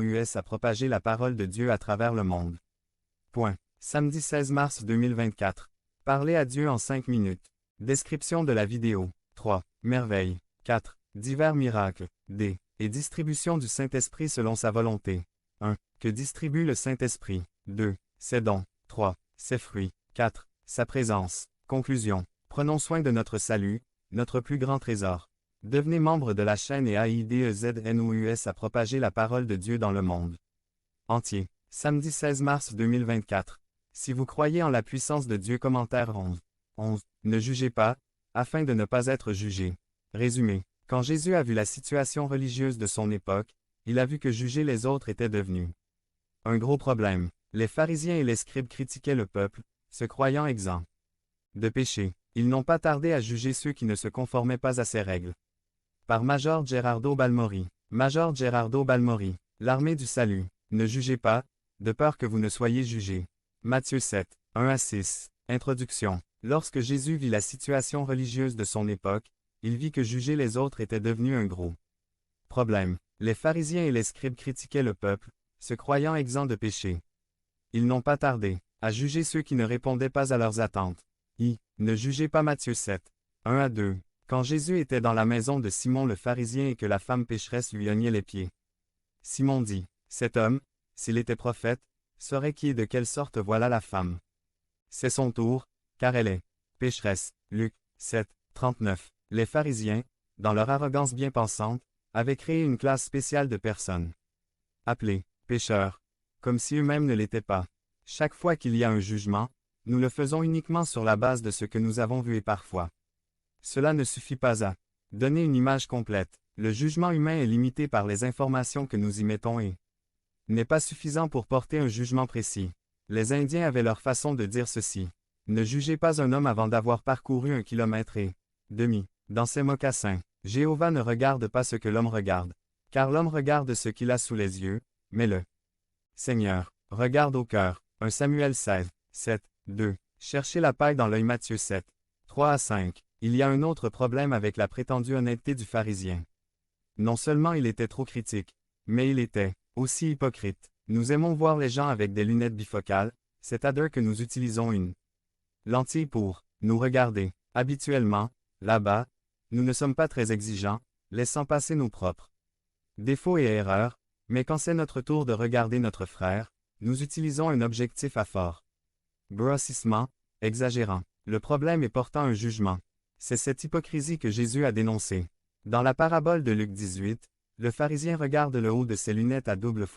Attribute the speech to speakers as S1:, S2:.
S1: US à propager la parole de Dieu à travers le monde. Point. Samedi 16 mars 2024. Parler à Dieu en 5 minutes. Description de la vidéo. 3. Merveille. 4. Divers miracles. D. Et distribution du Saint-Esprit selon sa volonté. 1. Que distribue le Saint-Esprit. 2. Ses dons. 3. Ses fruits. 4. Sa présence. Conclusion. Prenons soin de notre salut, notre plus grand trésor. Devenez membre de la chaîne et AIDEZNOUS à propager la parole de Dieu dans le monde entier. Samedi 16 mars 2024. Si vous croyez en la puissance de Dieu. Commentaire 11. 11. Ne jugez pas, afin de ne pas être jugé. Résumé. Quand Jésus a vu la situation religieuse de son époque, il a vu que juger les autres était devenu un gros problème. Les pharisiens et les scribes critiquaient le peuple, se croyant exempts de péché. Ils n'ont pas tardé à juger ceux qui ne se conformaient pas à ces règles. Par Major Gerardo Balmori. Major Gerardo Balmori. L'armée du salut. Ne jugez pas, de peur que vous ne soyez jugés. Matthieu 7, 1-6. Introduction. Lorsque Jésus vit la situation religieuse de son époque, il vit que juger les autres était devenu un gros problème. Les pharisiens et les scribes critiquaient le peuple, se croyant exempts de péché. Ils n'ont pas tardé à juger ceux qui ne répondaient pas à leurs attentes. Ne jugez pas. Matthieu 7, 1-2. Quand Jésus était dans la maison de Simon le pharisien et que la femme pécheresse lui ognait les pieds. Simon dit, cet homme, s'il était prophète, saurait qui et de quelle sorte voilà la femme. C'est son tour, car elle est pécheresse. Luc 7, 39. Les pharisiens, dans leur arrogance bien pensante, avaient créé une classe spéciale de personnes appelées pécheurs, comme si eux-mêmes ne l'étaient pas. Chaque fois qu'il y a un jugement, nous le faisons uniquement sur la base de ce que nous avons vu et parfois. Cela ne suffit pas à donner une image complète. Le jugement humain est limité par les informations que nous y mettons et n'est pas suffisant pour porter un jugement précis. Les Indiens avaient leur façon de dire ceci. Ne jugez pas un homme avant d'avoir parcouru 1,5 kilomètre dans ses mocassins. Jéhovah ne regarde pas ce que l'homme regarde, car l'homme regarde ce qu'il a sous les yeux, mais le Seigneur regarde au cœur. 1 Samuel 16, 7, 2. Cherchez la paille dans l'œil. Matthieu 7, 3-5. Il y a un autre problème avec la prétendue honnêteté du pharisien. Non seulement il était trop critique, mais il était aussi hypocrite. Nous aimons voir les gens avec des lunettes bifocales, c'est-à-dire que nous utilisons une lentille pour nous regarder. Habituellement, là-bas, nous ne sommes pas très exigeants, laissant passer nos propres défauts et erreurs, mais quand c'est notre tour de regarder notre frère, nous utilisons un objectif à fort grossissement, exagérant. Le problème est pourtant un jugement. C'est cette hypocrisie que Jésus a dénoncée. Dans la parabole de Luc 18, le pharisien regarde le haut de ses lunettes à double